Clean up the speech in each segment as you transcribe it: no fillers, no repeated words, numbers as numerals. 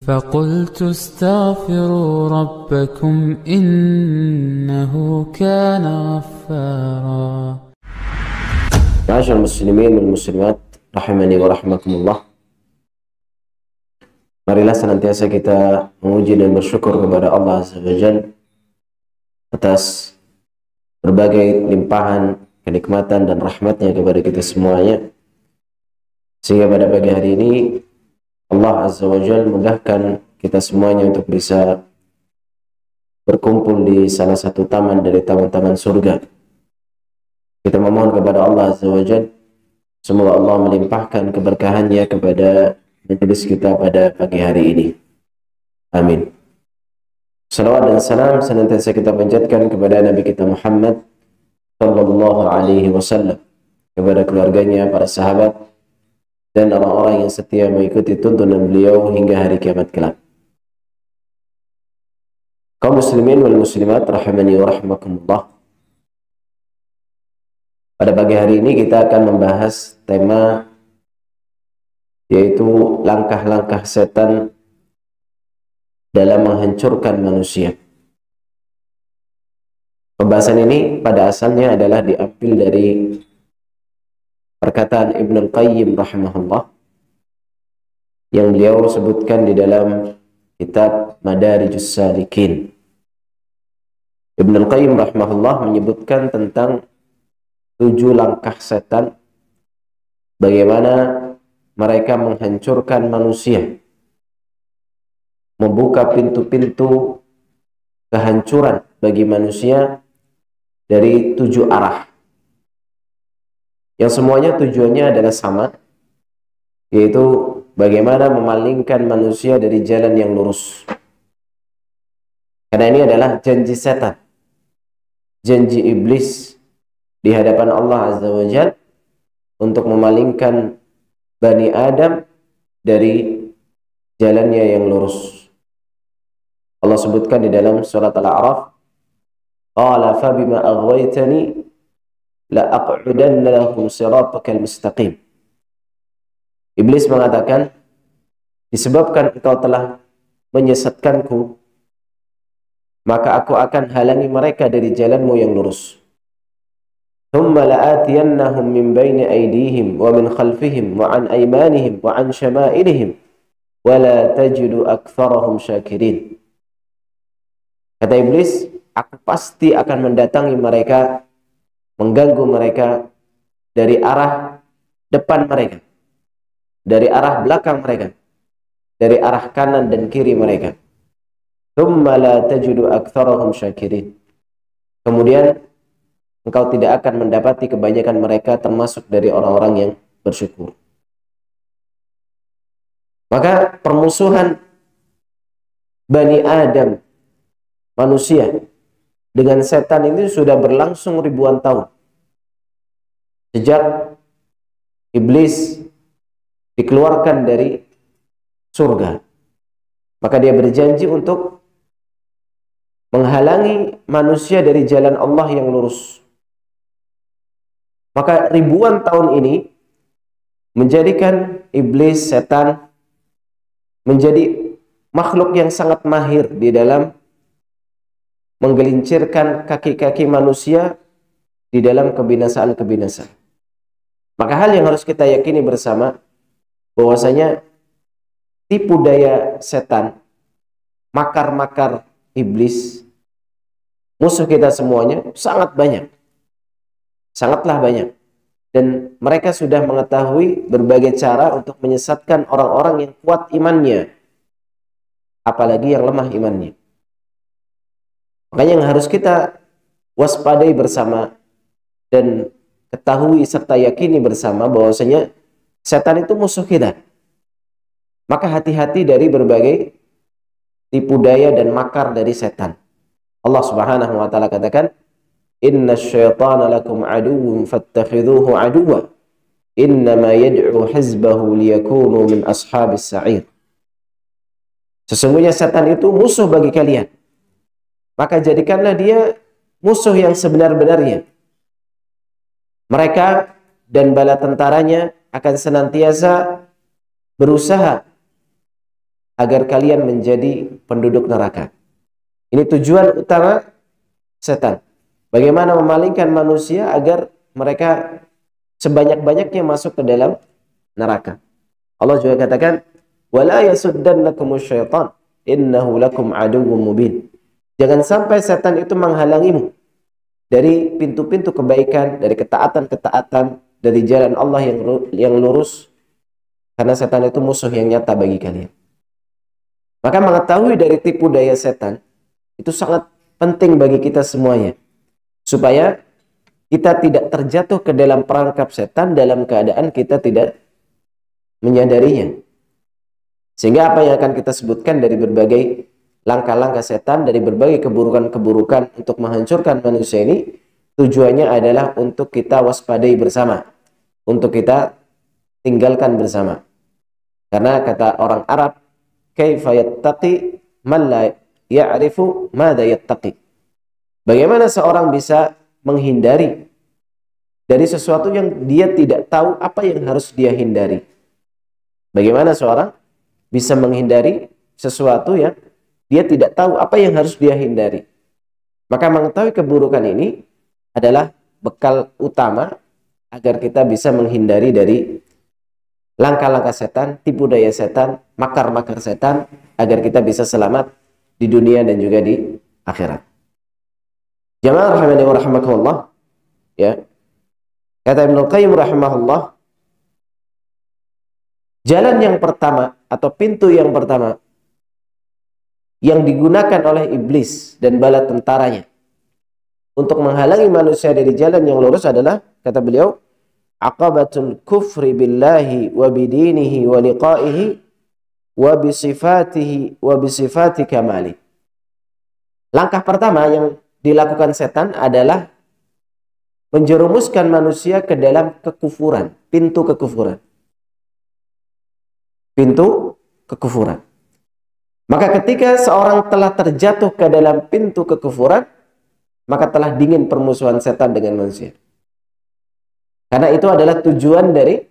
فقلت استغفروا ربكم إنه كان غفارا. معاشر المسلمين والmuslimat rahimani wa rahmakumullah. Marilah senantiasa kita memuji dan bersyukur kepada Allah Azza wa Jalla atas berbagai limpahan kenikmatan dan rahmatnya kepada kita semuanya, sehingga pada pagi hari ini Allah Azza wa Jalla mudahkan kita semuanya untuk bisa berkumpul di salah satu taman dari taman-taman surga. Kita memohon kepada Allah Azza wa Jalla, semoga Allah melimpahkan keberkahannya kepada majelis kita pada pagi hari ini. Amin. Salawat dan salam senantiasa kita panjatkan kepada Nabi kita Muhammad sallallahu alaihi wasallam, kepada keluarganya, para sahabat, dan orang-orang yang setia mengikuti tuntunan beliau hingga hari kiamat kelak. Kaum muslimin wal muslimat rahimani wa rahmakumullah. Pada pagi hari ini kita akan membahas tema yaitu langkah-langkah setan dalam menghancurkan manusia. Pembahasan ini pada asalnya adalah diambil dari perkataan Ibnu Al-Qayyim rahimahullah yang beliau sebutkan di dalam kitab Madarijus Salikin. Ibnu Al-Qayyim rahimahullah menyebutkan tentang 7 langkah setan, bagaimana mereka menghancurkan manusia, membuka pintu-pintu kehancuran bagi manusia dari 7 arah, yang semuanya tujuannya adalah sama, yaitu bagaimana memalingkan manusia dari jalan yang lurus. Karena ini adalah janji setan, janji iblis di hadapan Allah Azza wa Jalla untuk memalingkan Bani Adam dari jalannya yang lurus. Allah sebutkan di dalam surat Al-A'raf, qala fabima aghwaytani la aq'udanna lahum siratakal mustaqim. Iblis mengatakan, disebabkan engkau telah menyesatkanku, maka aku akan halangi mereka dari jalanmu yang lurus. Thumma la'atiyannahum min bayni aydihim wa min khalfihim wa an aymanihim wa an syama'ilihim wa la tajidu aktsarahum syakirin. Kata iblis, aku pasti akan mendatangi mereka, mengganggu mereka dari arah depan mereka, dari arah belakang mereka, dari arah kanan dan kiri mereka. Thumma la tajidu aktsarahum syakirin. Kemudian engkau tidak akan mendapati kebanyakan mereka termasuk dari orang-orang yang bersyukur. Maka permusuhan Bani Adam, manusia, dengan setan ini sudah berlangsung ribuan tahun. Sejak iblis dikeluarkan dari surga, maka dia berjanji untuk menghalangi manusia dari jalan Allah yang lurus. Maka ribuan tahun ini menjadikan iblis, setan, menjadi makhluk yang sangat mahir di dalam menggelincirkan kaki-kaki manusia di dalam kebinasaan-kebinasaan. Maka hal yang harus kita yakini bersama, bahwasanya tipu daya setan, makar-makar iblis, musuh kita semuanya sangat banyak. Sangatlah banyak. Dan mereka sudah mengetahui berbagai cara untuk menyesatkan orang-orang yang kuat imannya, apalagi yang lemah imannya. Makanya yang harus kita waspadai bersama dan ketahui serta yakini bersama bahwasanya setan itu musuh kita. Maka hati-hati dari berbagai tipu daya dan makar dari setan. Allah Subhanahu wa taala katakan, inna syaitana lakum aduwwun fattakhidhuhu aduwwa innama yad'u hizbahu liyakunu min ashabis sa'ir. Sesungguhnya setan itu musuh bagi kalian, maka jadikanlah dia musuh yang sebenar-benarnya. Mereka dan bala tentaranya akan senantiasa berusaha agar kalian menjadi penduduk neraka. Ini tujuan utama setan. Bagaimana memalingkan manusia agar mereka sebanyak-banyaknya masuk ke dalam neraka. Allah juga katakan, "Wala yasuddannakumus syaitan, innahu lakum aduwwum mubin." Jangan sampai setan itu menghalangimu dari pintu-pintu kebaikan, dari ketaatan-ketaatan, dari jalan Allah yang lurus, karena setan itu musuh yang nyata bagi kalian. Maka mengetahui dari tipu daya setan itu sangat penting bagi kita semuanya, supaya kita tidak terjatuh ke dalam perangkap setan dalam keadaan kita tidak menyadarinya. Sehingga apa yang akan kita sebutkan dari berbagai langkah-langkah setan, dari berbagai keburukan-keburukan untuk menghancurkan manusia ini, tujuannya adalah untuk kita waspadai bersama, untuk kita tinggalkan bersama. Karena kata orang Arab, kaifa yattaqi man la ya'rifu madza yattaqi. Bagaimana seorang bisa menghindari dari sesuatu yang dia tidak tahu apa yang harus dia hindari? Bagaimana seorang bisa menghindari sesuatu yang dia tidak tahu apa yang harus dia hindari? Maka mengetahui keburukan ini adalah bekal utama agar kita bisa menghindari dari langkah-langkah setan, tipu daya setan, makar-makar setan, agar kita bisa selamat di dunia dan juga di akhirat. Jamaah rahimani wa rahimakumullah, ya. Kata Ibnu Qayyim rahimahullah, jalan yang pertama atau pintu yang pertama yang digunakan oleh iblis dan bala tentaranya untuk menghalangi manusia dari jalan yang lurus adalah, kata beliau, aqabatul kufri billahi wa bidinihi wa liqaihi wa bisifatihi wa bisifati kamali. Langkah pertama yang dilakukan setan adalah menjerumuskan manusia ke dalam kekufuran, pintu kekufuran. Pintu kekufuran. Maka ketika seorang telah terjatuh ke dalam pintu kekufuran, maka telah dingin permusuhan setan dengan manusia. Karena itu adalah tujuan dari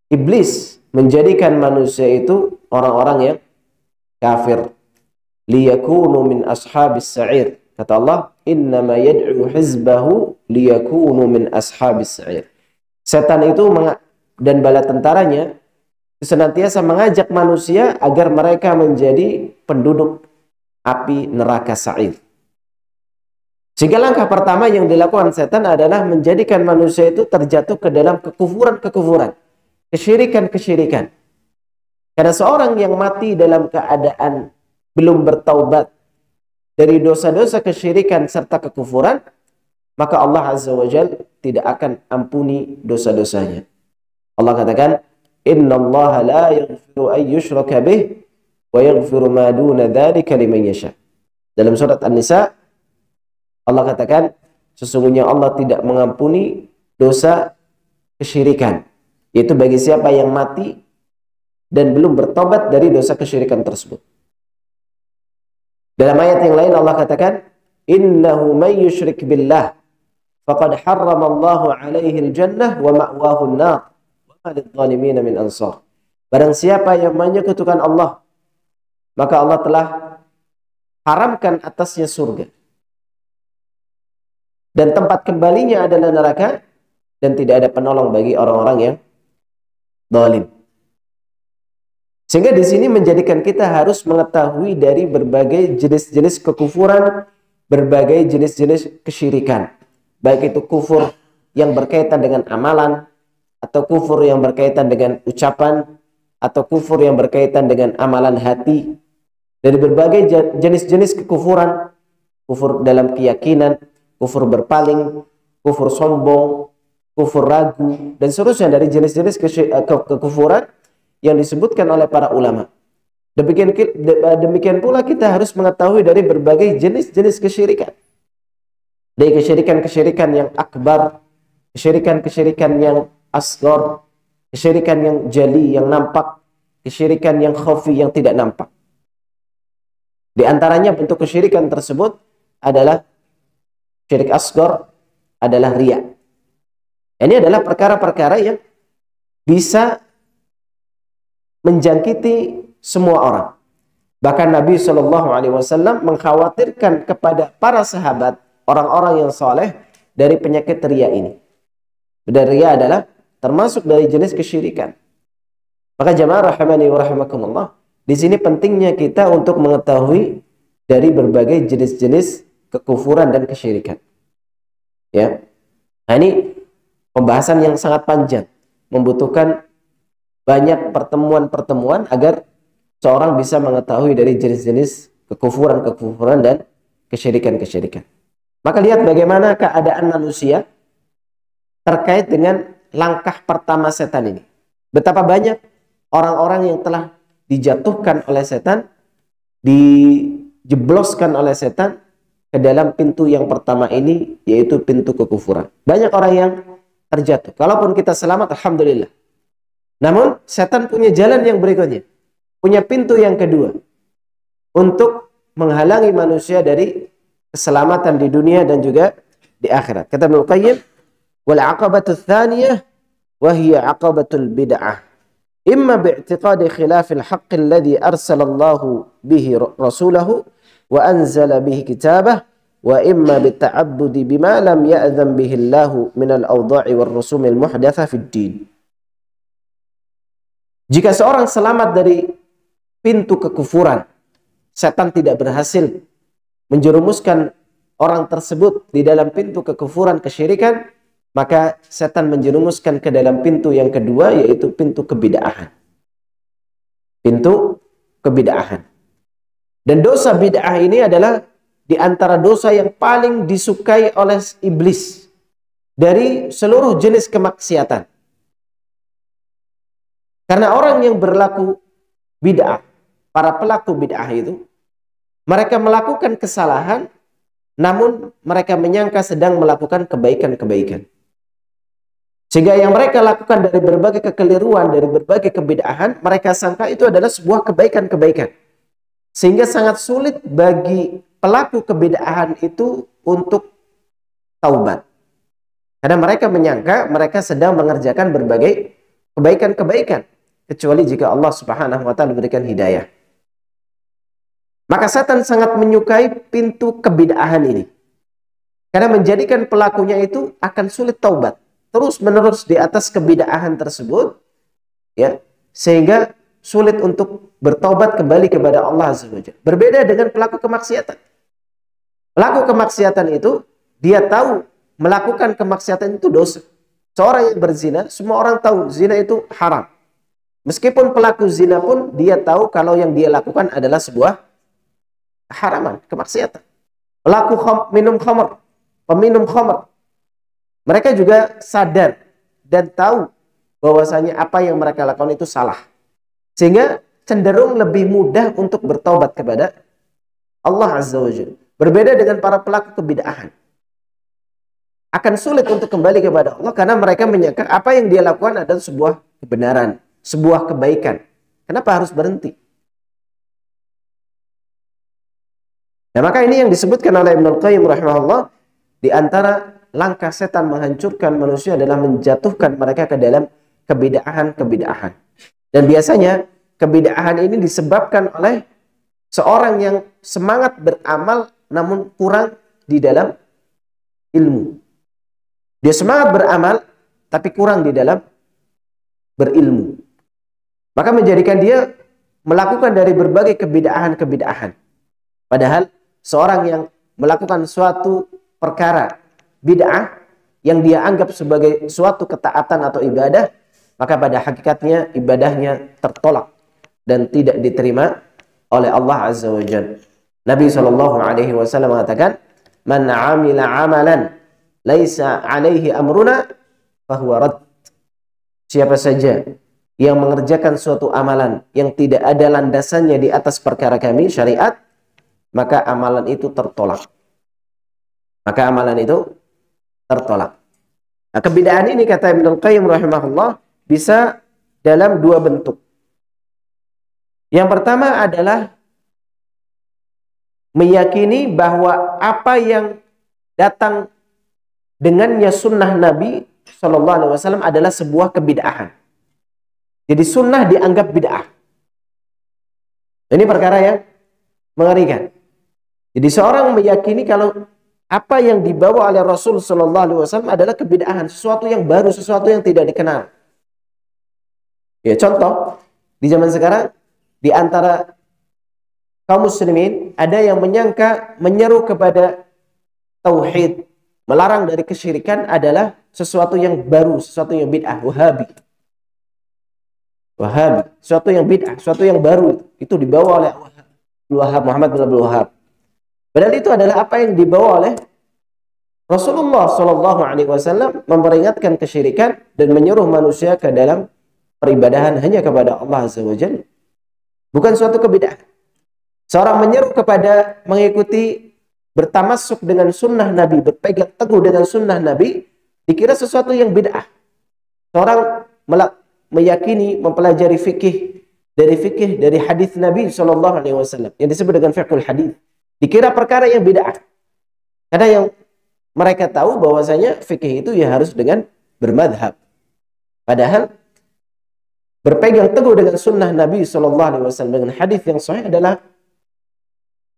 iblis, menjadikan manusia itu orang-orang yang kafir. Liyakunu min ashabis sa'ir. Kata Allah, innama yad'u hizbahu liyakunu min ashabis sa'ir. Setan itu dan bala tentaranya senantiasa mengajak manusia agar mereka menjadi penduduk api neraka sa'ir. Sehingga langkah pertama yang dilakukan setan adalah menjadikan manusia itu terjatuh ke dalam kekufuran-kekufuran, kesyirikan-kesyirikan. Karena seorang yang mati dalam keadaan belum bertaubat dari dosa-dosa kesyirikan serta kekufuran, maka Allah Azza wa Jalla tidak akan ampuni dosa-dosanya. Allah katakan, innallaha la yaghfiru an yushraka bih wa yaghfiru ma duna dzalika liman yasha. Dalam surat An-Nisa Allah katakan, sesungguhnya Allah tidak mengampuni dosa kesyirikan, yaitu bagi siapa yang mati dan belum bertobat dari dosa kesyirikan tersebut. Dalam ayat yang lain Allah katakan, innahu may yusyrik billah faqad harramallahu alaihi al-jannah wa ma'wahu an-nar wa ma lidh-dhalimin min ansar. Barang siapa yang menyekutukan Allah, maka Allah telah haramkan atasnya surga, dan tempat kembalinya adalah neraka, dan tidak ada penolong bagi orang-orang yang zalim. Sehingga di sini menjadikan kita harus mengetahui dari berbagai jenis-jenis kekufuran, berbagai jenis-jenis kesyirikan. Baik itu kufur yang berkaitan dengan amalan, atau kufur yang berkaitan dengan ucapan, atau kufur yang berkaitan dengan amalan hati. Dari berbagai jenis-jenis kekufuran, kufur dalam keyakinan, kufur berpaling, kufur sombong, kufur ragu, dan seterusnya dari jenis-jenis kekufuran yang disebutkan oleh para ulama. Demikian pula kita harus mengetahui dari berbagai jenis-jenis kesyirikan. Dari kesyirikan-kesyirikan yang akbar, kesyirikan-kesyirikan yang asghar, kesyirikan yang jali, yang nampak, kesyirikan yang khafi, yang tidak nampak. Di antaranya bentuk kesyirikan tersebut adalah syirik asghar, adalah riya. Ini adalah perkara-perkara yang bisa menjangkiti semua orang. Bahkan Nabi SAW mengkhawatirkan kepada para sahabat, orang-orang yang soleh, dari penyakit riya ini. Dan riya adalah termasuk dari jenis kesyirikan. Maka jamaah rahimani wa rahimakumullah, di sini pentingnya kita untuk mengetahui dari berbagai jenis-jenis kekufuran dan kesyirikan. Ya. Nah, ini pembahasan yang sangat panjang, membutuhkan banyak pertemuan-pertemuan agar seorang bisa mengetahui dari jenis-jenis kekufuran-kekufuran dan kesyirikan-kesyirikan. Maka lihat bagaimana keadaan manusia terkait dengan langkah pertama setan ini. Betapa banyak orang-orang yang telah dijatuhkan oleh setan, dijebloskan oleh setan ke dalam pintu yang pertama ini, yaitu pintu kekufuran. Banyak orang yang terjatuh. Kalaupun kita selamat, alhamdulillah. Namun setan punya jalan yang berikutnya, punya pintu yang kedua untuk menghalangi manusia dari keselamatan di dunia dan juga di akhirat. Kata Ibnu Qayyim, wal aqabatu tsaniyah wa hiya aqabatul bid'ah. Imma bi'tiqadi khilafil haqq alladhi arsalallahu bihi rasulahu wa anzala bihi kitabah, wa imma bita'abbudi bima lam ya'zam bihi Allah min al-awda'i war rusumil muhdatsa fid din. Jika seorang selamat dari pintu kekufuran, setan tidak berhasil menjerumuskan orang tersebut di dalam pintu kekufuran kesyirikan, maka setan menjerumuskan ke dalam pintu yang kedua, yaitu pintu kebid'ahan. Pintu kebid'ahan. Dan dosa bid'ah ini adalah di antara dosa yang paling disukai oleh iblis dari seluruh jenis kemaksiatan. Karena orang yang berlaku bid'ah, para pelaku bid'ah itu, mereka melakukan kesalahan, namun mereka menyangka sedang melakukan kebaikan-kebaikan. Sehingga yang mereka lakukan dari berbagai kekeliruan, dari berbagai kebid'ahan, mereka sangka itu adalah sebuah kebaikan-kebaikan. Sehingga sangat sulit bagi pelaku kebid'ahan itu untuk taubat. Karena mereka menyangka mereka sedang mengerjakan berbagai kebaikan-kebaikan, kecuali jika Allah Subhanahu wa taala berikan hidayah. Maka setan sangat menyukai pintu kebid'ahan ini. Karena menjadikan pelakunya itu akan sulit taubat. Terus-menerus di atas kebid'ahan tersebut, ya, sehingga sulit untuk bertaubat kembali kepada Allah Azza wa Jalla. Berbeda dengan pelaku kemaksiatan. Pelaku kemaksiatan itu, dia tahu melakukan kemaksiatan itu dosa. Seorang yang berzina, semua orang tahu zina itu haram. Meskipun pelaku zina pun, dia tahu kalau yang dia lakukan adalah sebuah haraman, kemaksiatan. Pelaku minum khamr, peminum khamr, mereka juga sadar dan tahu bahwasanya apa yang mereka lakukan itu salah. Sehingga cenderung lebih mudah untuk bertaubat kepada Allah Azza wa Jalla. Berbeda dengan para pelaku kebid'ahan. Akan sulit untuk kembali kepada Allah karena mereka menyangka apa yang dia lakukan adalah sebuah kebenaran, sebuah kebaikan. Kenapa harus berhenti? Nah, maka ini yang disebutkan oleh Ibnu Qayyim rahimahullah, di antara langkah setan menghancurkan manusia adalah menjatuhkan mereka ke dalam kebid'ahan-kebid'ahan. Dan biasanya kebid'ahan ini disebabkan oleh seorang yang semangat beramal namun kurang di dalam ilmu. Dia semangat beramal tapi kurang di dalam berilmu. Maka menjadikan dia melakukan dari berbagai kebid'ahan-kebid'ahan. Padahal seorang yang melakukan suatu perkara bid'ah yang dia anggap sebagai suatu ketaatan atau ibadah, maka pada hakikatnya ibadahnya tertolak dan tidak diterima oleh Allah Azza wa Jalla. Nabi SAW mengatakan, "Man 'amila 'amalan laisa 'alaihi amruna fahuwa rad." Siapa saja yang mengerjakan suatu amalan yang tidak ada landasannya di atas perkara kami syariat, maka amalan itu tertolak. Maka amalan itu tertolak. Nah, kebid'ahan ini kata Ibnu Qayyim rahimahullah bisa dalam dua bentuk. Yang pertama adalah meyakini bahwa apa yang datang dengannya sunnah Nabi SAW adalah sebuah kebid'ahan. Jadi sunnah dianggap bid'ah. Ini perkara yang mengerikan. Jadi seorang meyakini kalau apa yang dibawa oleh Rasul Shallallahu Alaihi Wasallam adalah kebid'ahan, sesuatu yang baru, sesuatu yang tidak dikenal. Ya, contoh di zaman sekarang di antara kaum muslimin ada yang menyangka menyeru kepada tauhid, melarang dari kesyirikan adalah sesuatu yang baru, sesuatu yang bid'ah, Wahabi, sesuatu yang bid'ah, sesuatu yang baru, itu dibawa oleh Muhammad bin Abdul Wahab. Padahal itu adalah apa yang dibawa oleh Rasulullah Shallallahu Alaihi Wasallam, memperingatkan kesyirikan dan menyuruh manusia ke dalam peribadahan hanya kepada Allah Azza wa Jalla. Bukan suatu kebid'ahan. Seorang menyeru kepada mengikuti, bertamasuk dengan sunnah Nabi, berpegang teguh dengan sunnah Nabi, dikira sesuatu yang bid'ah. Seorang meyakini, mempelajari fikih dari hadis Nabi Shallallahu Alaihi Wasallam yang disebut dengan fiqhul hadis, dikira perkara yang bid'ah. Karena yang mereka tahu bahwasanya fikih itu ya harus dengan bermadhab. Padahal berpegang teguh dengan sunnah Nabi Shallallahu Alaihi Wasallam dengan hadis yang sahih adalah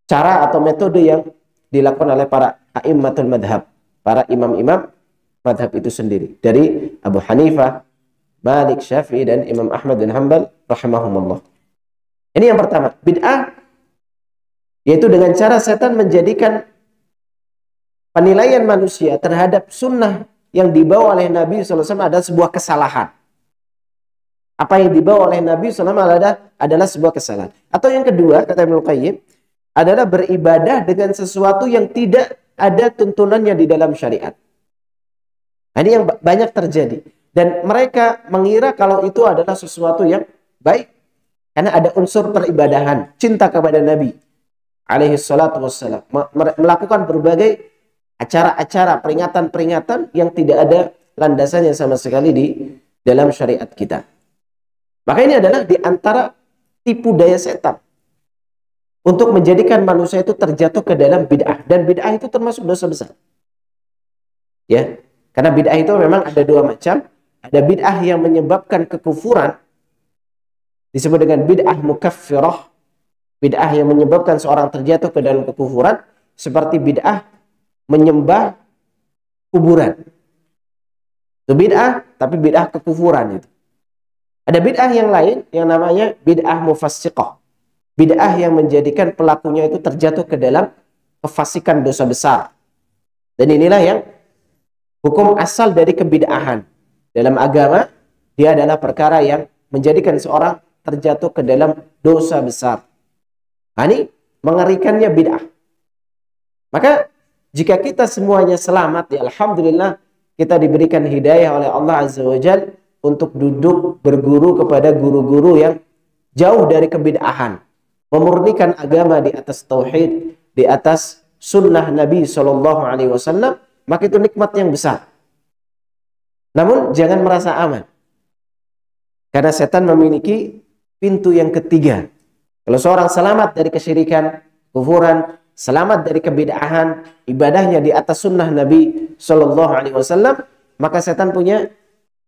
cara atau metode yang dilakukan oleh para a'immatul madhab, para imam-imam madhab itu sendiri, dari Abu Hanifah, Malik, Syafi'i, dan Imam Ahmad bin Hanbal rahimahumullah. Ini yang pertama, bid'ah, yaitu dengan cara setan menjadikan penilaian manusia terhadap sunnah yang dibawa oleh Nabi SAW adalah sebuah kesalahan. Apa yang dibawa oleh Nabi SAW adalah sebuah kesalahan. Atau yang kedua, kata Ibnu Qayyim, adalah beribadah dengan sesuatu yang tidak ada tuntunannya di dalam syariat. Nah, ini yang banyak terjadi. Dan mereka mengira kalau itu adalah sesuatu yang baik. Karena ada unsur peribadahan, cinta kepada Nabi alaihi salatu wassalam. Melakukan berbagai acara-acara, peringatan-peringatan yang tidak ada landasannya sama sekali di dalam syariat kita. Maka ini adalah di antara tipu daya setan untuk menjadikan manusia itu terjatuh ke dalam bid'ah. Dan bid'ah itu termasuk dosa besar. Ya, karena bid'ah itu memang ada dua macam. Ada bid'ah yang menyebabkan kekufuran, disebut dengan bid'ah mukaffirah. Bid'ah yang menyebabkan seorang terjatuh ke dalam kekufuran, seperti bid'ah menyembah kuburan. Itu bid'ah, tapi bid'ah kekufuran itu. Ada bid'ah yang lain yang namanya bid'ah mufassiqah. Bid'ah yang menjadikan pelakunya itu terjatuh ke dalam kefasikan, dosa besar. Dan inilah yang hukum asal dari kebid'ahan. Dalam agama, dia adalah perkara yang menjadikan seorang terjatuh ke dalam dosa besar. Nah, ini mengerikannya bid'ah. Maka jika kita semuanya selamat, ya alhamdulillah, kita diberikan hidayah oleh Allah Azza wa Jalla untuk duduk berguru kepada guru-guru yang jauh dari kebid'ahan, memurnikan agama di atas tauhid, di atas sunnah Nabi Shallallahu Alaihi Wasallam, maka itu nikmat yang besar. Namun jangan merasa aman, karena setan memiliki pintu yang ketiga. Kalau seorang selamat dari kesyirikan, kufuran, selamat dari kebid'ahan, ibadahnya di atas sunnah Nabi Shallallahu Alaihi Wasallam, maka setan punya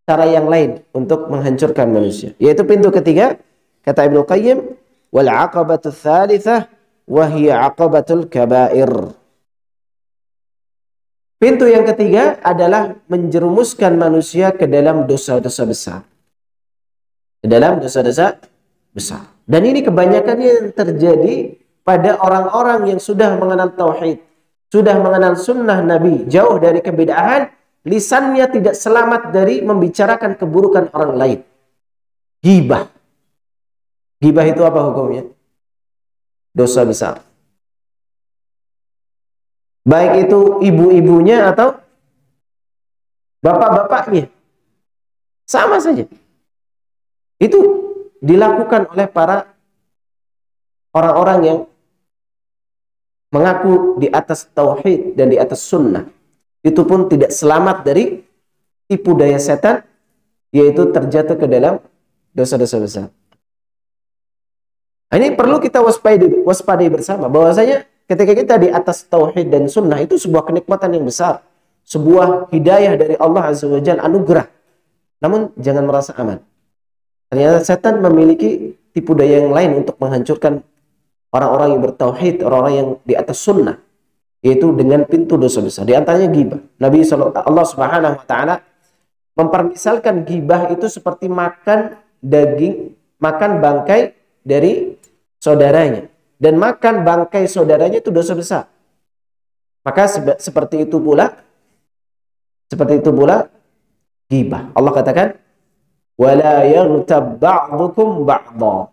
cara yang lain untuk menghancurkan manusia, yaitu pintu ketiga. Kata Ibnu Qayyim, wal aqabatu tsalitsah wa hiya aqabatul kabair. Pintu yang ketiga adalah menjerumuskan manusia ke dalam dosa-dosa besar. Ke dalam dosa-dosa besar. Dan ini kebanyakannya yang terjadi pada orang-orang yang sudah mengenal tauhid, sudah mengenal sunnah Nabi, jauh dari kebid'ahan, lisannya tidak selamat dari membicarakan keburukan orang lain. Ghibah. Ghibah itu apa hukumnya? Dosa besar. Baik itu ibu-ibunya atau bapak-bapaknya, sama saja. Itu dilakukan oleh para orang-orang yang mengaku di atas tauhid dan di atas sunnah. Itu pun tidak selamat dari tipu daya setan, yaitu terjatuh ke dalam dosa-dosa besar. Ini perlu kita waspadai bersama, bahwasanya ketika kita di atas tauhid dan sunnah, itu sebuah kenikmatan yang besar, sebuah hidayah dari Allah Azza wa Jalla, anugerah. Namun jangan merasa aman. Ternyata setan memiliki tipu daya yang lain untuk menghancurkan orang-orang yang bertauhid, orang-orang yang di atas sunnah, yaitu dengan pintu dosa besar. Di antaranya ghibah. Allah Subhanahu wa taala mempermisalkan ghibah itu seperti makan daging, makan bangkai dari saudaranya. Dan makan bangkai saudaranya itu dosa besar. Maka seperti itu pula ghibah. Allah katakan, "Wala yaghtab ba'dukum ba'dha.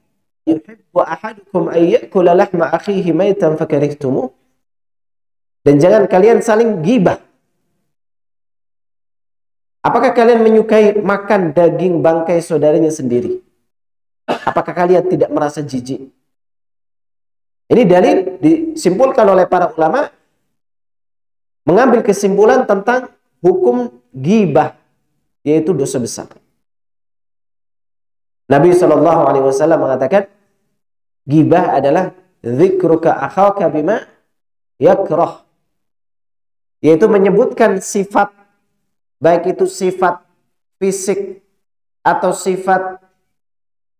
Yuhibbu ahadukum an ya'kula lahma akhihi maitan fakarihtumuh." Dan jangan kalian saling ghibah. Apakah kalian menyukai makan daging bangkai saudaranya sendiri? Apakah kalian tidak merasa jijik? Ini dalil disimpulkan oleh para ulama mengambil kesimpulan tentang hukum ghibah, yaitu dosa besar. Nabi SAW mengatakan, ghibah adalah dzikruka akhaka bima yakrah, yaitu menyebutkan sifat, baik itu sifat fisik atau sifat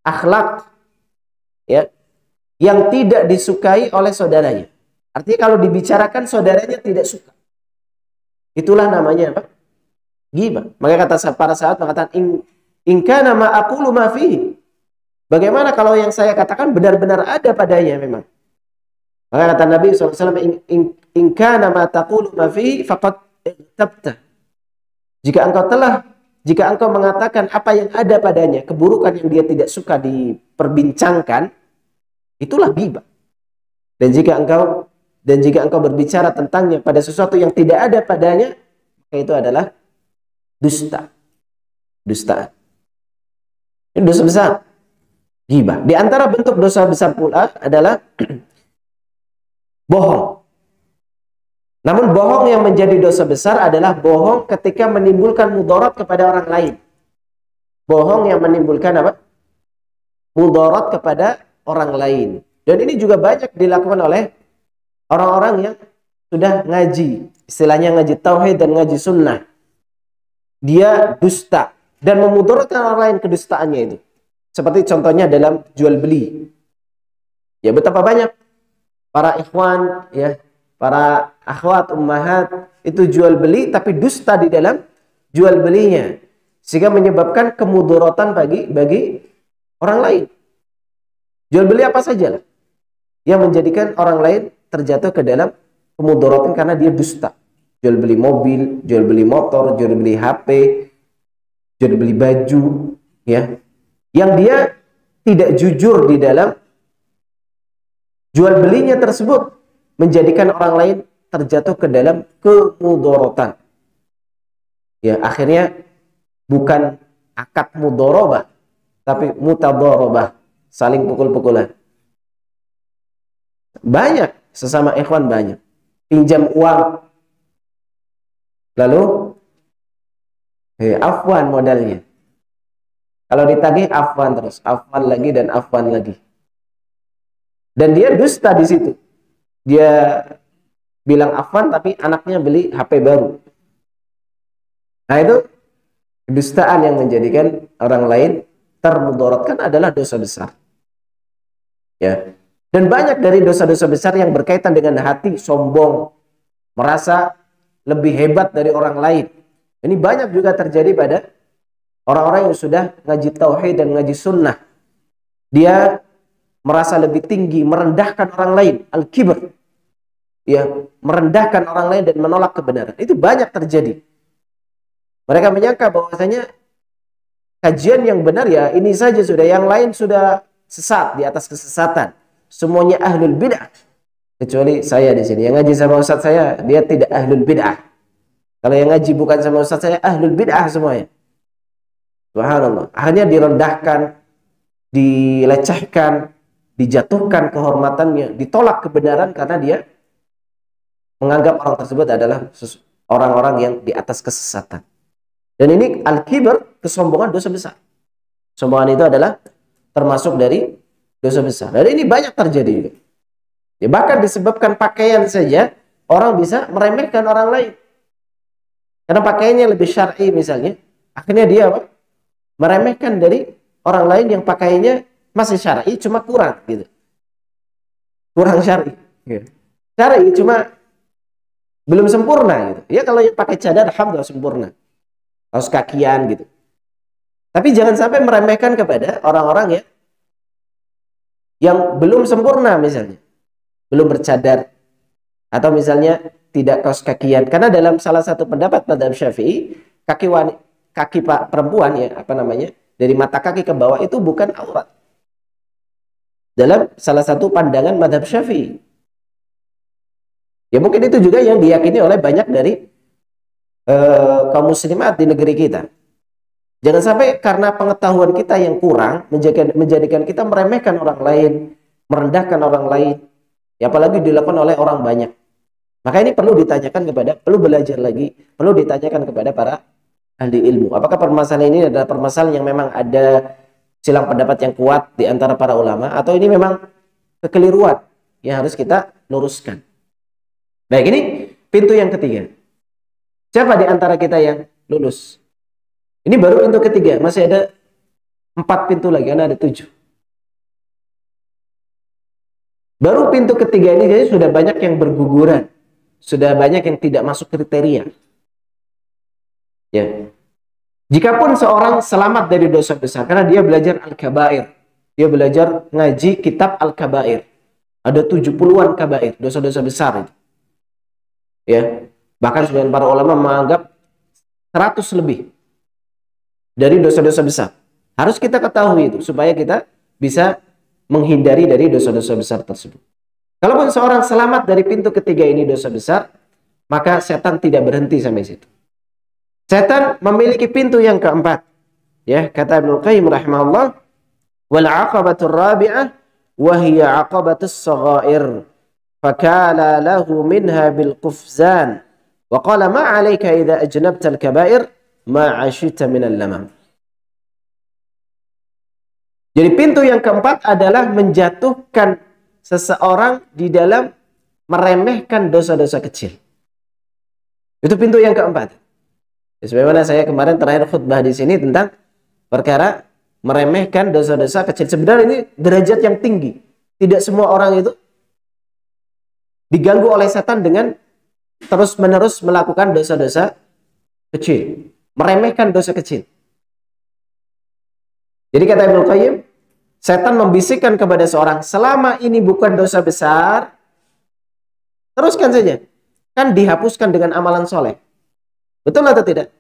akhlak, ya, yang tidak disukai oleh saudaranya. Artinya kalau dibicarakan saudaranya tidak suka, itulah namanya apa? Ghibah. Maka kata para sahabat mengatakan, in kana ma aqulu ma fihi. Bagaimana kalau yang saya katakan benar-benar ada padanya memang? Maka kata Nabi SAW, in kana ma taqulu ma fihi faqad tabta. Jika engkau mengatakan apa yang ada padanya, keburukan yang dia tidak suka diperbincangkan, itulah ghibah. Dan jika engkau berbicara tentangnya pada sesuatu yang tidak ada padanya, maka itu adalah dusta. Dustaan. Ini dosa besar. Ghibah. Di antara bentuk dosa besar pula adalah bohong. Namun bohong yang menjadi dosa besar adalah bohong ketika menimbulkan mudarat kepada orang lain. Bohong yang menimbulkan apa? Mudarat kepada orang lain. Dan ini juga banyak dilakukan oleh orang-orang yang sudah ngaji. Istilahnya ngaji tauhid dan ngaji sunnah. Dia dusta dan memudaratkan orang lain kedustaannya itu. Seperti contohnya dalam jual beli. Ya, betapa banyak para ikhwan, ya, para akhwat, ummahat itu jual beli tapi dusta di dalam jual belinya, sehingga menyebabkan kemudaratan bagi orang lain. Jual beli apa saja lah yang menjadikan orang lain terjatuh ke dalam kemudaratan karena dia dusta. Jual beli mobil, jual beli motor, jual beli HP, jual beli baju, ya, yang dia tidak jujur di dalam jual belinya tersebut, menjadikan orang lain terjatuh ke dalam kemudaratan. Ya, akhirnya bukan akad mudharabah, tapi mutadharabah, saling pukul-pukulan. Banyak sesama ikhwan, banyak pinjam uang, lalu afwan modalnya. Kalau ditagih afwan terus, afwan lagi dan afwan lagi. Dan dia dusta di situ. Dia bilang afwan tapi anaknya beli HP baru. Nah, itu kedustaan yang menjadikan orang lain termudaratkan adalah dosa besar. Ya. Dan banyak dari dosa-dosa besar yang berkaitan dengan hati sombong, merasa lebih hebat dari orang lain. Ini banyak juga terjadi pada orang-orang yang sudah ngaji tauhid dan ngaji sunnah. Dia merasa lebih tinggi, merendahkan orang lain, al-kibr. Ya, merendahkan orang lain dan menolak kebenaran. Itu banyak terjadi. Mereka menyangka bahwasanya kajian yang benar ya ini saja sudah, yang lain sudah sesat di atas kesesatan. Semuanya ahlul bid'ah. Kecuali saya di sini. Yang ngaji sama ustaz saya, dia tidak ahlul bid'ah. Kalau yang ngaji bukan sama ustaz saya, ahlul bid'ah semuanya. Subhanallah. Akhirnya direndahkan, dilecehkan, dijatuhkan kehormatannya, ditolak kebenaran karena dia menganggap orang tersebut adalah orang-orang yang di atas kesesatan. Dan ini al-kibr, kesombongan, dosa besar. Sombongan itu adalah termasuk dari dosa besar. Dan ini banyak terjadi. Ya, bahkan disebabkan pakaian saja, orang bisa meremehkan orang lain. Karena pakaiannya lebih syar'i misalnya, akhirnya dia apa? Meremehkan dari orang lain yang pakaiannya masih syar'i, cuma kurang gitu. kurang syar'i. Syar'i cuma belum sempurna gitu. Ya kalau yang pakai cadar alhamdulillah sempurna. Kaos kakian gitu. Tapi jangan sampai meremehkan kepada orang-orang yang belum sempurna misalnya. Belum bercadar atau misalnya tidak kaos kakian. Karena dalam salah satu pendapat mazhab Syafi'i, kaki perempuan dari mata kaki ke bawah itu bukan aurat. Dalam salah satu pandangan mazhab Syafi'i. Ya mungkin itu juga yang diyakini oleh banyak dari kaum muslimat di negeri kita. Jangan sampai karena pengetahuan kita yang kurang menjadikan kita meremehkan orang lain, merendahkan orang lain, ya apalagi dilakukan oleh orang banyak. Maka ini perlu belajar lagi, perlu ditanyakan kepada para ahli ilmu. Apakah permasalahan ini adalah permasalahan yang memang ada silang pendapat yang kuat di antara para ulama, atau ini memang kekeliruan yang harus kita luruskan. Baik, ini pintu yang ketiga. Siapa di antara kita yang lulus? Ini baru pintu ketiga, masih ada 4 pintu lagi, karena ada 7. Baru pintu ketiga ini jadi sudah banyak yang berguguran, sudah banyak yang tidak masuk kriteria. Ya. Jikapun seorang selamat dari dosa besar, karena dia belajar al-kabair, dia belajar ngaji kitab al-kabair, ada 70-an kabair, dosa-dosa besar itu. Ya, bahkan sebagian para ulama menganggap 100 lebih dari dosa-dosa besar. Harus kita ketahui itu supaya kita bisa menghindari dari dosa-dosa besar tersebut. Kalaupun seorang selamat dari pintu ketiga ini dosa besar, maka setan tidak berhenti sampai situ. Setan memiliki pintu yang keempat. Ya, kata Ibnu Qayyim rahimahullah, wal aqabatur rabi'ah wa hiya aqabatus saghair. Fakala lahu minha bil qufzan wa qala ma 'alaika idza ajnabta al kaba'ir ma 'ashita min al lamam. Jadi pintu yang keempat adalah menjatuhkan seseorang di dalam meremehkan dosa-dosa kecil. Itu pintu yang keempat. Sebagaimana saya kemarin terakhir khutbah di sini tentang perkara meremehkan dosa-dosa kecil. Sebenarnya ini derajat yang tinggi. Tidak semua orang itu diganggu oleh setan dengan terus-menerus melakukan dosa-dosa kecil, meremehkan dosa kecil. Jadi kata Ibnu Qayyim, setan membisikkan kepada seorang, selama ini bukan dosa besar, teruskan saja. Kan dihapuskan dengan amalan soleh. Betul atau tidak?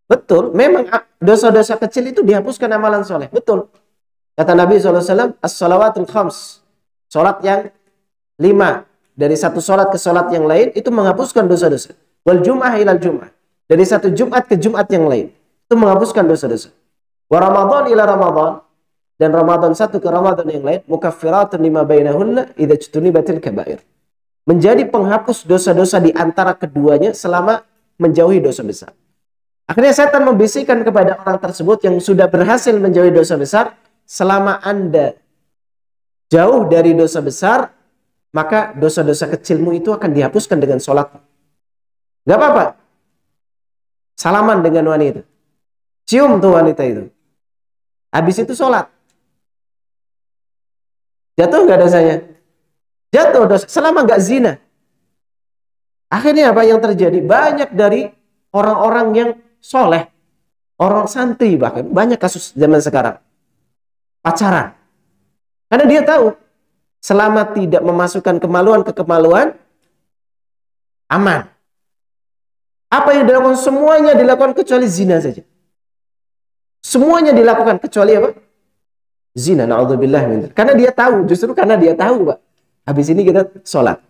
Betul, memang dosa-dosa kecil itu dihapuskan amalan soleh. Betul. Kata Nabi SAW, as-salawatul khams, sholat yang 5, dari satu sholat ke sholat yang lain, itu menghapuskan dosa-dosa. Wal jum'ah ilal jum'ah. Dari satu Jumat ke Jumat yang lain, itu menghapuskan dosa-dosa. Wa Ramadan ila Ramadan. Dan Ramadan satu ke Ramadan yang lain, mukaffiratun lima bainahunna idza jtunibatil kaba'ir. Menjadi penghapus dosa-dosa di antara keduanya selama menjauhi dosa besar. Akhirnya setan membisikkan kepada orang tersebut yang sudah berhasil menjauhi dosa besar, selama Anda jauh dari dosa besar, maka dosa-dosa kecilmu itu akan dihapuskan dengan sholat. Gak apa-apa. Salaman dengan wanita. Cium tuh wanita itu. Habis itu sholat. Jatuh gak dosanya? Jatuh dosa. Selama gak zina. Akhirnya apa yang terjadi? Banyak dari orang-orang yang soleh. Orang santri bahkan. Banyak kasus zaman sekarang. Pacaran. Karena dia tahu. Selama tidak memasukkan kemaluan ke kemaluan, aman. Apa yang dilakukan? Semuanya dilakukan kecuali zina saja. Semuanya dilakukan kecuali apa? Zina. Na'udzubillah min dzalik. Karena dia tahu. Justru karena dia tahu, Pak. Habis ini kita sholat.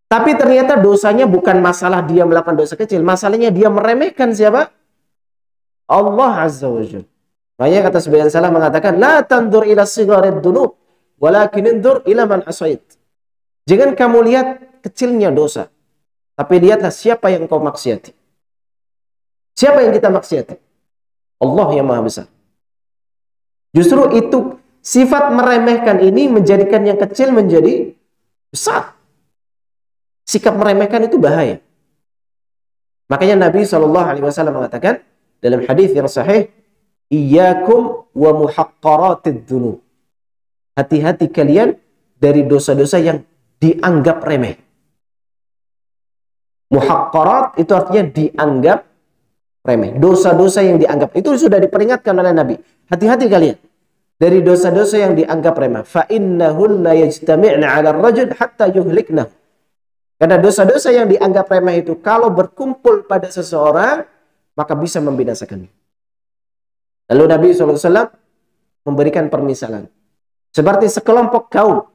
Tapi ternyata dosanya bukan masalah dia melakukan dosa kecil. Masalahnya dia meremehkan siapa? Allah Azza wa Jalla. Makanya kata sebagian salah mengatakan, la tandur ila sigharid dunub, walakin indur ila man asait. Jangan kamu lihat kecilnya dosa, tapi lihatlah siapa yang kau maksiati. Siapa yang kita maksiati? Allah yang maha besar. Justru itu, sifat meremehkan ini menjadikan yang kecil menjadi besar. Sikap meremehkan itu bahaya. Makanya Nabi SAW mengatakan dalam hadis yang sahih, iyyakum wa muhaqqaratid dzunub. hati-hati kalian dari dosa-dosa yang dianggap remeh. Muhaqqarat itu artinya dianggap remeh. Dosa-dosa yang dianggap, itu sudah diperingatkan oleh Nabi. Hati-hati kalian dari dosa-dosa yang dianggap remeh. Fa innahunna yajtami'na 'ala ar-rajul hatta yuhlikna. Karena dosa-dosa yang dianggap remeh itu kalau berkumpul pada seseorang maka bisa membinasakannya. Lalu Nabi SAW memberikan permisalan. Seperti sekelompok kaum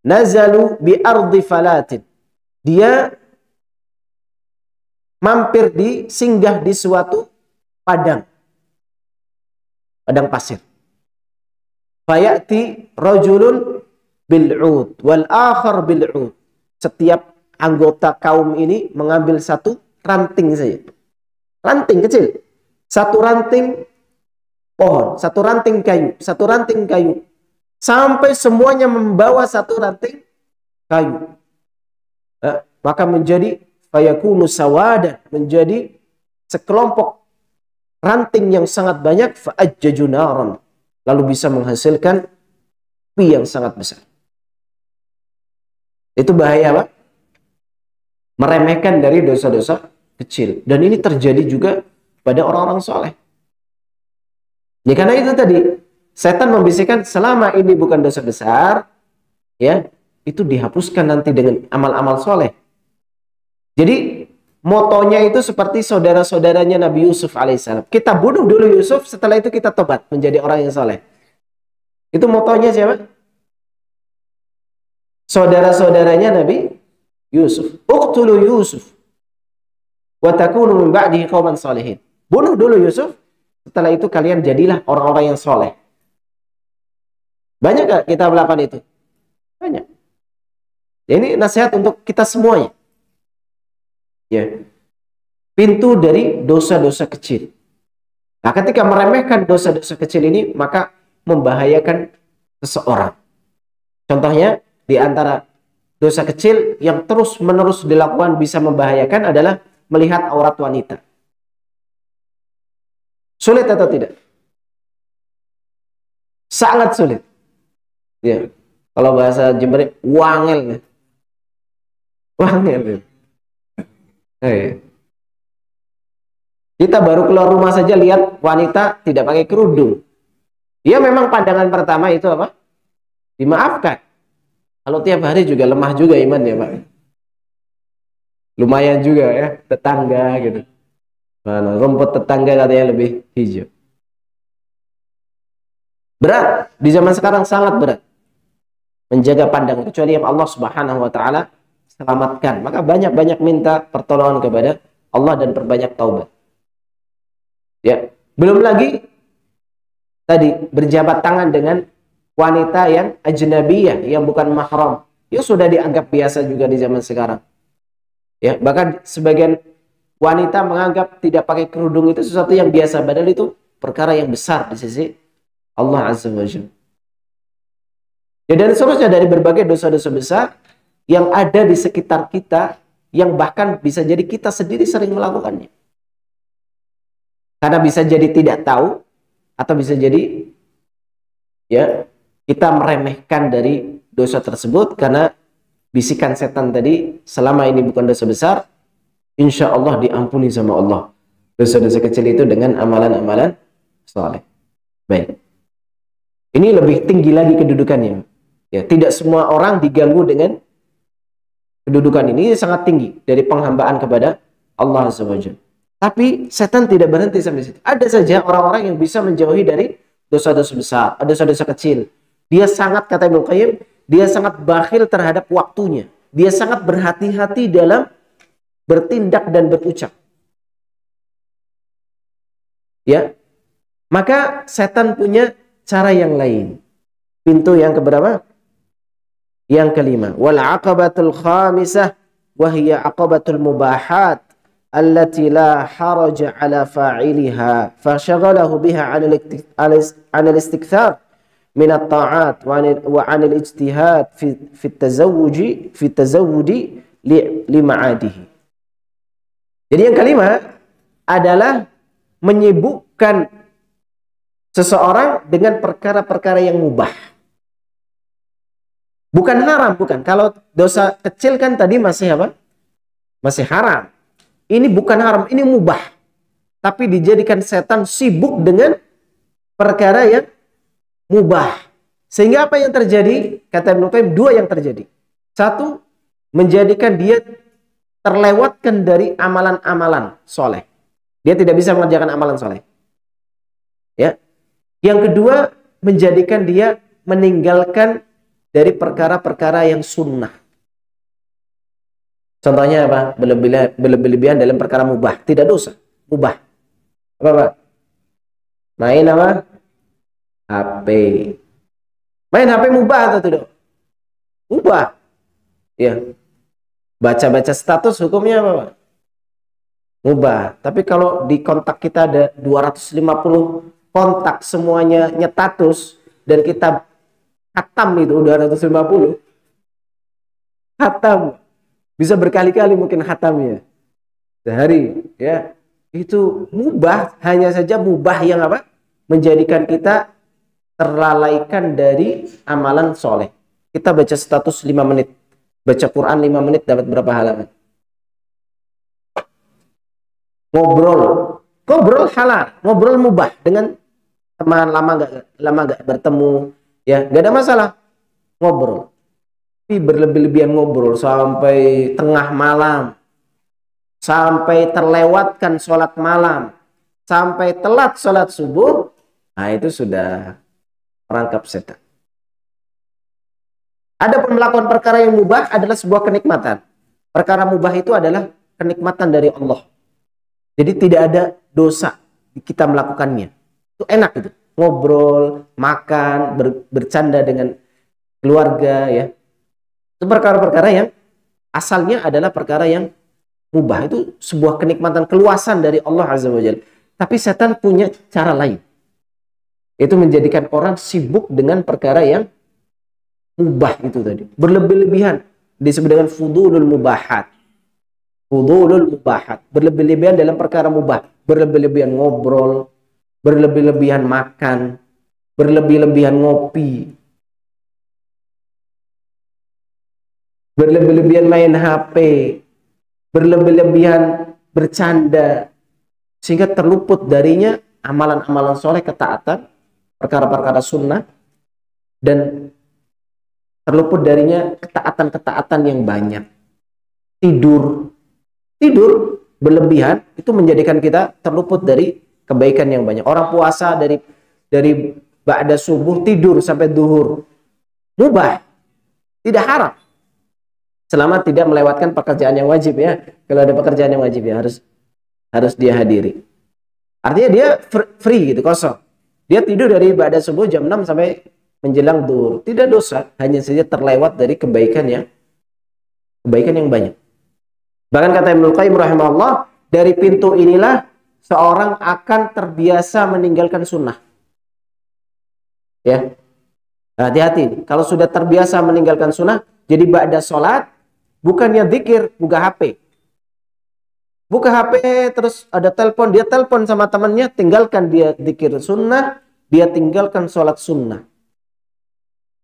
nazalu bi ardi falatin. Dia mampir singgah di suatu padang pasir. Fayati rajulun bil'ud wal akhar bil'ud. Setiap anggota kaum ini mengambil satu ranting saja. Ranting kecil. Satu ranting pohon, satu ranting kayu. Sampai semuanya membawa satu ranting kayu. Maka menjadi fayakunu sawadan, menjadi sekelompok ranting yang sangat banyak, fa'ajjaju naran, lalu bisa menghasilkan api yang sangat besar. Itu bahaya apa? Meremehkan dari dosa-dosa kecil. Dan ini terjadi juga pada orang-orang soleh. Ya karena itu tadi, setan membisikkan selama ini bukan dosa besar, ya itu dihapuskan nanti dengan amal-amal soleh. Jadi motonya itu seperti saudara-saudaranya Nabi Yusuf alaihissalam. Kita bunuh dulu Yusuf, setelah itu kita tobat menjadi orang yang soleh. Itu motonya siapa? Saudara-saudaranya Nabi Yusuf. Uqtulu Yusuf wa takunu min ba'dihi qauman salihin. Bunuh dulu Yusuf, setelah itu kalian jadilah orang-orang yang soleh. Banyak gak kita melakukan itu? Banyak. Ini nasihat untuk kita semuanya. Ya, pintu dari dosa-dosa kecil. Nah, ketika meremehkan dosa-dosa kecil ini, maka membahayakan seseorang. Contohnya, di antara dosa kecil yang terus-menerus dilakukan bisa membahayakan adalah melihat aurat wanita. Sulit atau tidak? Sangat sulit. Ya, kalau bahasa Jember, wangel. Wangel. Kita baru keluar rumah saja lihat wanita tidak pakai kerudung. Ya memang pandangan pertama itu apa? Dimaafkan. Kalau tiap hari juga lemah juga iman ya Pak. Lumayan juga ya, tetangga gitu. Mana rumput tetangga katanya lebih hijau. Berat, di zaman sekarang sangat berat. Menjaga pandangan, kecuali yang Allah Subhanahu wa taala selamatkan. Maka banyak-banyak minta pertolongan kepada Allah dan perbanyak taubat. Ya, belum lagi tadi berjabat tangan dengan wanita yang ajnabiyah, yang bukan mahram. Ya sudah dianggap biasa juga di zaman sekarang. Ya, bahkan sebagian wanita menganggap tidak pakai kerudung itu sesuatu yang biasa, padahal itu perkara yang besar di sisi Allah Azza wa Jalla. Ya, dan seterusnya dari berbagai dosa-dosa besar yang ada di sekitar kita, yang bahkan bisa jadi kita sendiri sering melakukannya. Karena bisa jadi tidak tahu, atau bisa jadi ya kita meremehkan dari dosa tersebut karena bisikan setan tadi, selama ini bukan dosa besar, insya Allah diampuni sama Allah. Dosa-dosa kecil itu dengan amalan-amalan saleh. Baik. Ini lebih tinggi lagi kedudukannya. Ya, tidak semua orang diganggu dengan kedudukan ini sangat tinggi dari penghambaan kepada Allah Azza wa Jalla. Tapi setan tidak berhenti sampai situ. Ada saja orang-orang yang bisa menjauhi dari dosa-dosa besar, dosa-dosa kecil. Dia sangat, kata Ibnu Qayyim, dia sangat bakhil terhadap waktunya. Dia sangat berhati-hati dalam bertindak dan berucap. Ya. Maka setan punya cara yang lain. Pintu yang keberapa? Yang kelima, wal aqabatul khamisah wa hiya aqabatul mubahat allati la haraja ala fa'iliha fashaghalahu biha 'an al-istikthar min at-ta'at wa 'an al-ijtihad fi at-tazawwudi li ma'adihi. Jadi yang kelima adalah menyibukkan seseorang dengan perkara-perkara yang mubah. Bukan haram, bukan. Kalau dosa kecil kan tadi masih apa? Masih haram. Ini bukan haram, ini mubah. Tapi dijadikan setan sibuk dengan perkara yang mubah. Sehingga apa yang terjadi? Kata Ibnu Qayyim, dua yang terjadi. Satu, menjadikan dia terlewatkan dari amalan-amalan soleh. Dia tidak bisa mengerjakan amalan soleh. Ya. Yang kedua, menjadikan dia meninggalkan dari perkara-perkara yang sunnah. Contohnya apa? Berlebihan dalam perkara mubah. Tidak dosa. Mubah. Apa, Pak? Main apa? HP. Main HP mubah atau tidak? Mubah. Ya. Baca-baca status hukumnya apa, Pak? Mubah. Tapi kalau di kontak kita ada 250 kontak semuanya nyetatus dan kita khatam itu 250. Khatam. Bisa berkali-kali mungkin khatamnya. Sehari, ya. Itu mubah, hanya saja mubah yang apa? Menjadikan kita terlalaikan dari amalan soleh. Kita baca status 5 menit. Baca Quran 5 menit dapat berapa halaman? Ngobrol halal, ngobrol mubah dengan teman lama nggak bertemu, ya nggak ada masalah ngobrol. Tapi berlebih-lebihan ngobrol sampai tengah malam, sampai terlewatkan sholat malam, sampai telat sholat subuh, nah itu sudah perangkap setan. Ada melakukan perkara yang mubah adalah sebuah kenikmatan. Perkara mubah itu adalah kenikmatan dari Allah. Jadi tidak ada dosa kita melakukannya. Itu enak itu. Ngobrol, makan, bercanda dengan keluarga, ya. Itu perkara-perkara yang asalnya adalah perkara yang mubah. Itu sebuah kenikmatan, keluasan dari Allah Azza wa Jalla. Tapi setan punya cara lain. Itu menjadikan orang sibuk dengan perkara yang mubah itu tadi. Berlebih-lebihan. Disebut dengan fudulul mubahat. Fudulul mubahat. Berlebih-lebihan dalam perkara mubah. Berlebih-lebihan ngobrol. Berlebih-lebihan makan. Berlebih-lebihan ngopi. Berlebih-lebihan main HP. Berlebih-lebihan bercanda. Sehingga terluput darinya amalan-amalan soleh, ketaatan, perkara-perkara sunnah, dan terluput darinya ketaatan-ketaatan yang banyak. Tidur berlebihan itu menjadikan kita terluput dari kebaikan yang banyak. Orang puasa dari ba'da subuh tidur sampai duhur, mubah, tidak haram, selama tidak melewatkan pekerjaan yang wajib, ya. Kalau ada pekerjaan yang wajib, ya harus dia hadiri. Artinya dia free gitu, kosong. Dia tidur dari ba'da subuh jam 6 sampai menjelang duhur. Tidak dosa, hanya saja terlewat dari kebaikan yang banyak. Bahkan kata Ibnu Qayyim rahimahullah, dari pintu inilah seorang akan terbiasa meninggalkan sunnah. Ya. Hati-hati. Kalau sudah terbiasa meninggalkan sunnah, jadi ba'da sholat, bukannya zikir, buka HP. Buka HP, terus ada telepon, dia telepon sama temannya, tinggalkan dia zikir sunnah, dia tinggalkan sholat sunnah.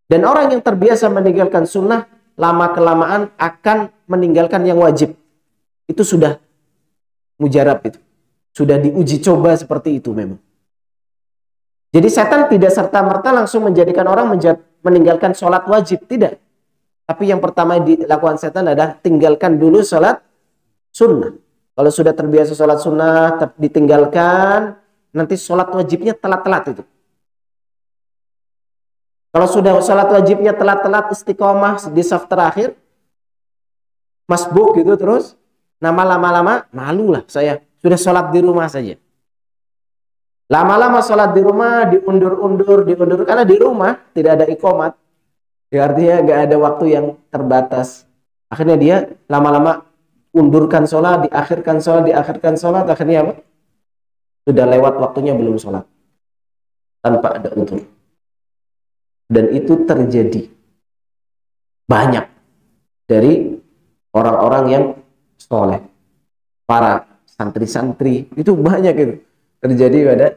Dan orang yang terbiasa meninggalkan sunnah, lama-kelamaan akan meninggalkan yang wajib. Itu sudah mujarab itu. Sudah diuji coba seperti itu memang. Jadi setan tidak serta-merta langsung menjadikan orang meninggalkan sholat wajib. Tidak. Tapi yang pertama dilakukan setan adalah tinggalkan dulu sholat sunnah. Kalau sudah terbiasa sholat sunnah, ditinggalkan, nanti sholat wajibnya telat-telat itu. Kalau sudah sholat wajibnya telat-telat, istiqomah di saf terakhir, masbuk gitu terus, lama-lama malu lah saya, sudah sholat di rumah saja. Lama-lama sholat di rumah diundur, karena di rumah tidak ada iqomat. Ya, artinya gak ada waktu yang terbatas. Akhirnya dia lama-lama undurkan sholat, diakhirkan sholat, akhirnya apa? Sudah lewat waktunya belum sholat. Tanpa ada udzur. Dan itu terjadi banyak dari orang-orang yang soleh, para santri-santri, itu banyak itu terjadi pada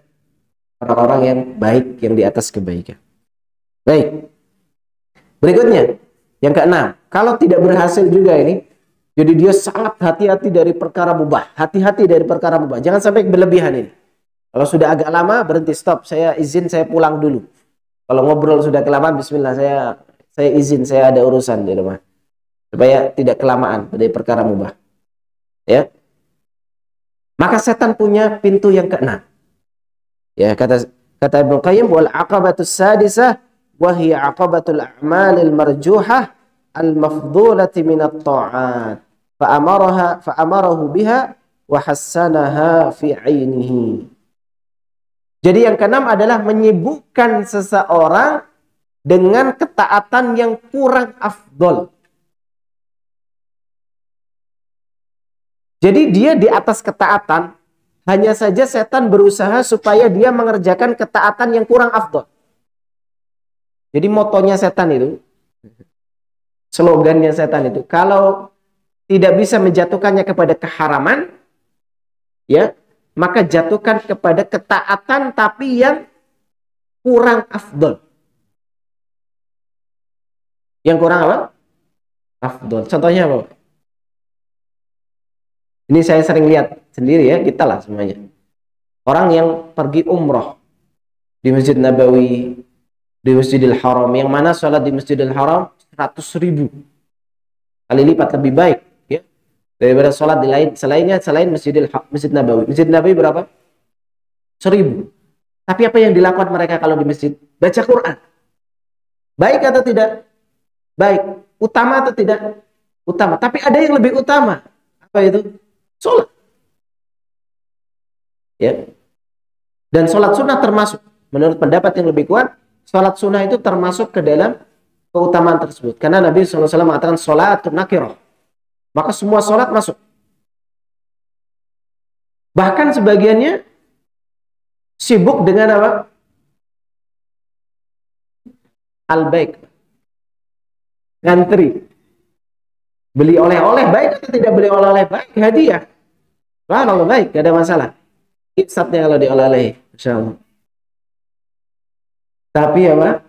orang-orang yang baik, yang di atas kebaikan. Baik, berikutnya Yang keenam, kalau tidak berhasil juga ini, jadi dia sangat hati-hati dari perkara mubah. Hati-hati dari perkara mubah. Jangan sampai berlebihan ini. Kalau sudah agak lama, berhenti, stop. Saya izin, saya pulang dulu. Kalau ngobrol sudah kelamaan, bismillah, saya izin, saya ada urusan di rumah. Supaya tidak kelamaan dari perkara mubah. Ya. Maka setan punya pintu yang keenam. Ya, kata Ibnu Qayyim, wal aqabatus sadisah wa hiya aqabatul a'malil marjuhah al-mafdhulati minat ta'at. Fa'amarahu biha wa hassanaha fi 'ainihi. Jadi yang keenam adalah menyibukkan seseorang dengan ketaatan yang kurang afdol. Jadi dia di atas ketaatan, hanya saja setan berusaha supaya dia mengerjakan ketaatan yang kurang afdol. Jadi motonya setan itu, slogannya setan itu, kalau tidak bisa menjatuhkannya kepada keharaman, ya, maka jatuhkan kepada ketaatan tapi yang kurang afdol. Yang kurang apa? Afdol. Contohnya apa? Ini saya sering lihat sendiri ya, kita lah semuanya. Orang yang pergi umroh di Masjid Nabawi, di Masjidil Haram, yang mana sholat di Masjidil Haram 100.000 kali lipat lebih baik ya daripada sholat di lain selain Masjid Nabawi. Masjid Nabawi berapa? 1.000. Tapi apa yang dilakukan mereka kalau di masjid? Baca Quran. Baik atau tidak? Baik. Utama atau tidak? Utama. Tapi ada yang lebih utama. Apa itu? Sholat. Ya. Dan sholat sunnah termasuk, menurut pendapat yang lebih kuat, sholat sunnah itu termasuk ke dalam keutamaan tersebut. Karena Nabi SAW mengatakan sholatun nakirah. Maka semua sholat masuk. Bahkan sebagiannya sibuk dengan apa? Al-baik. Ngantri. Beli oleh-oleh baik atau tidak beli oleh-oleh baik? Hadiah. Wah, kalau baik, gak ada masalah. Insatnya kalau dioleh-oleh. Insya Allah. Tapi apa?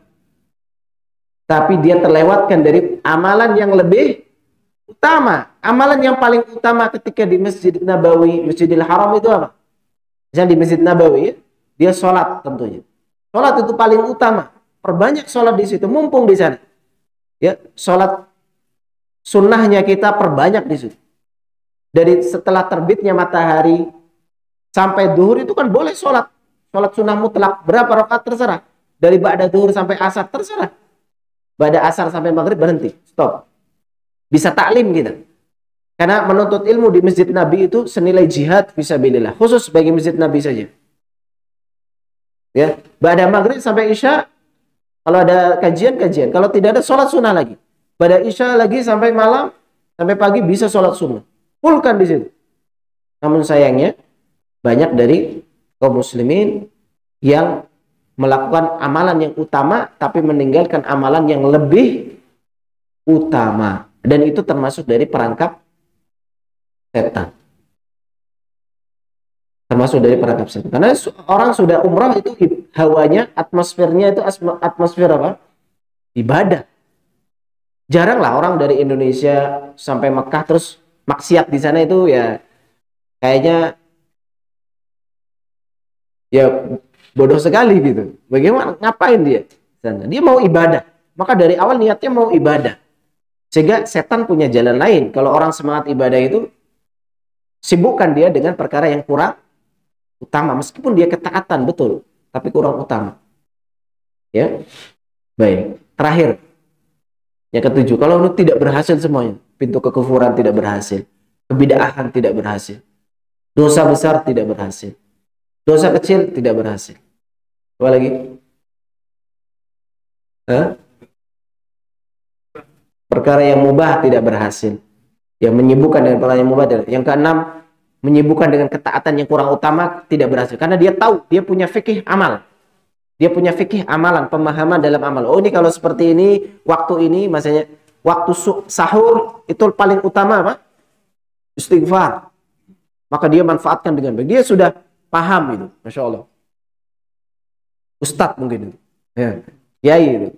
Tapi dia terlewatkan dari amalan yang lebih utama. Amalan yang paling utama ketika di Masjid Nabawi, Masjidil Haram itu apa? Misalnya di Masjid Nabawi, dia sholat tentunya. Sholat itu paling utama. Perbanyak sholat di situ, mumpung di sana. Ya, sholat sunnahnya kita perbanyak di situ. Dari setelah terbitnya matahari sampai duhur itu kan boleh sholat. Sholat sunnah mutlak. Berapa rakaat terserah. Dari ba'da duhur sampai asar terserah. Ba'da asar sampai maghrib berhenti. Stop. Bisa taklim kita. Karena menuntut ilmu di Masjid Nabi itu senilai jihad fisabilillah. Khusus bagi Masjid Nabi saja. Ya, ba'da maghrib sampai isya kalau ada kajian. Kalau tidak ada sholat sunnah lagi. Ba'da isya lagi sampai malam, sampai pagi bisa sholat sunnah. Fullkan di situ. Namun sayangnya banyak dari kaum muslimin yang melakukan amalan yang utama tapi meninggalkan amalan yang lebih utama, dan itu termasuk dari perangkap setan. Termasuk dari perangkap setan. Karena orang sudah umrah itu hawanya, atmosfernya itu atmosfer apa? Ibadah. Jarang lah orang dari Indonesia sampai Mekah terus maksiat di sana itu ya kayaknya ya bodoh sekali gitu. Bagaimana? Ngapain dia? Dia mau ibadah. Maka dari awal niatnya mau ibadah. Sehingga setan punya jalan lain. Kalau orang semangat ibadah itu, sibukkan dia dengan perkara yang kurang utama. Meskipun dia ketaatan, betul. Tapi kurang utama. Ya, baik. Terakhir. Yang ketujuh. Kalau itu tidak berhasil semuanya. Pintu kekufuran tidak berhasil. Kebid'ahan tidak berhasil. Dosa besar tidak berhasil. Dosa kecil tidak berhasil. Apa lagi? Perkara yang mubah tidak berhasil. Yang menyibukkan dengan perkara yang mubah. Yang keenam, menyibukkan dengan ketaatan yang kurang utama tidak berhasil. Karena dia tahu, dia punya fikih amal. Dia punya fikih amalan, pemahaman dalam amal. Oh, ini kalau seperti ini, waktu ini, maksudnya waktu sahur itu paling utama apa? Istighfar. Maka dia manfaatkan dengan baik. Dia sudah paham itu, Masya Allah. Ustadz mungkin itu. Ya. Kiai itu.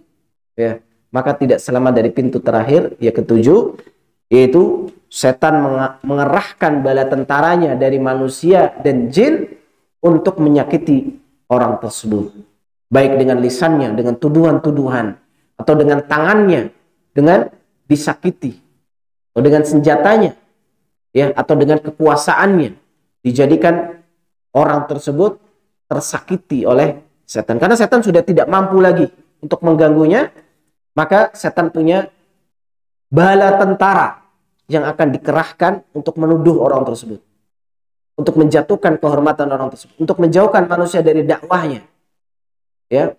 Ya. maka tidak selamat dari pintu terakhir, yang ketujuh, yaitu setan mengerahkan bala tentaranya dari manusia dan jin untuk menyakiti orang tersebut, baik dengan lisannya, dengan tuduhan-tuduhan, atau dengan tangannya, dengan disakiti, atau dengan senjatanya, ya, atau dengan kekuasaannya, dijadikan orang tersebut tersakiti oleh setan. Karena setan sudah tidak mampu lagi untuk mengganggunya, maka setan punya bala tentara yang akan dikerahkan untuk menuduh orang tersebut, untuk menjatuhkan kehormatan orang tersebut, untuk menjauhkan manusia dari dakwahnya, ya,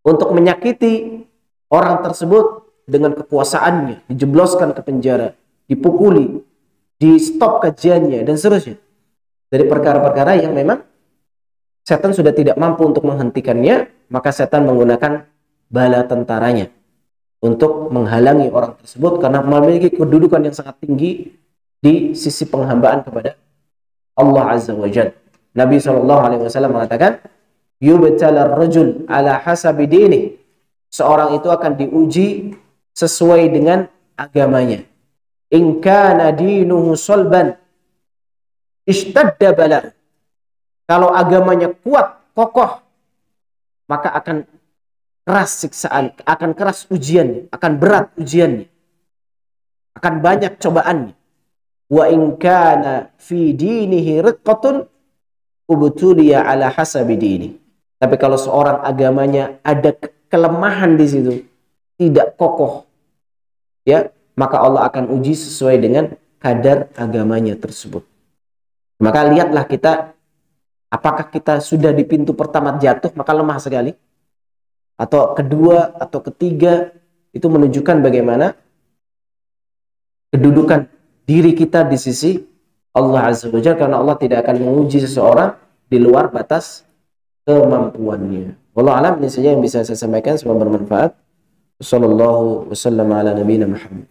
untuk menyakiti orang tersebut dengan kekuasaannya, dijebloskan ke penjara, dipukuli, di stop kajiannya, dan seterusnya. Dari perkara-perkara yang memang setan sudah tidak mampu untuk menghentikannya, maka setan menggunakan bala tentaranya untuk menghalangi orang tersebut karena memiliki kedudukan yang sangat tinggi di sisi penghambaan kepada Allah Azza wa Jalla. Nabi SAW mengatakan, yubtalar rajul ala hasabi dinih. Seorang itu akan diuji sesuai dengan agamanya. In kana dinuhu solban ishtadda bala. Kalau agamanya kuat, kokoh, maka akan keras siksaan, akan keras ujiannya, akan berat ujiannya, akan banyak cobaannya. Wa in kana fi dinihi riqqatun ubtuliya ala hasabi dini. Tapi kalau seorang agamanya ada kelemahan di situ, tidak kokoh, ya, maka Allah akan uji sesuai dengan kadar agamanya tersebut. Maka lihatlah kita, apakah kita sudah di pintu pertama jatuh maka lemah sekali, atau kedua atau ketiga, itu menunjukkan bagaimana kedudukan diri kita di sisi Allah Azza wa Jalla, karena Allah tidak akan menguji seseorang di luar batas kemampuannya. Wallahu a'lam. Ini saja yang bisa saya sampaikan, semoga bermanfaat. Wassallallahu wasallam ala nabiyina Muhammad.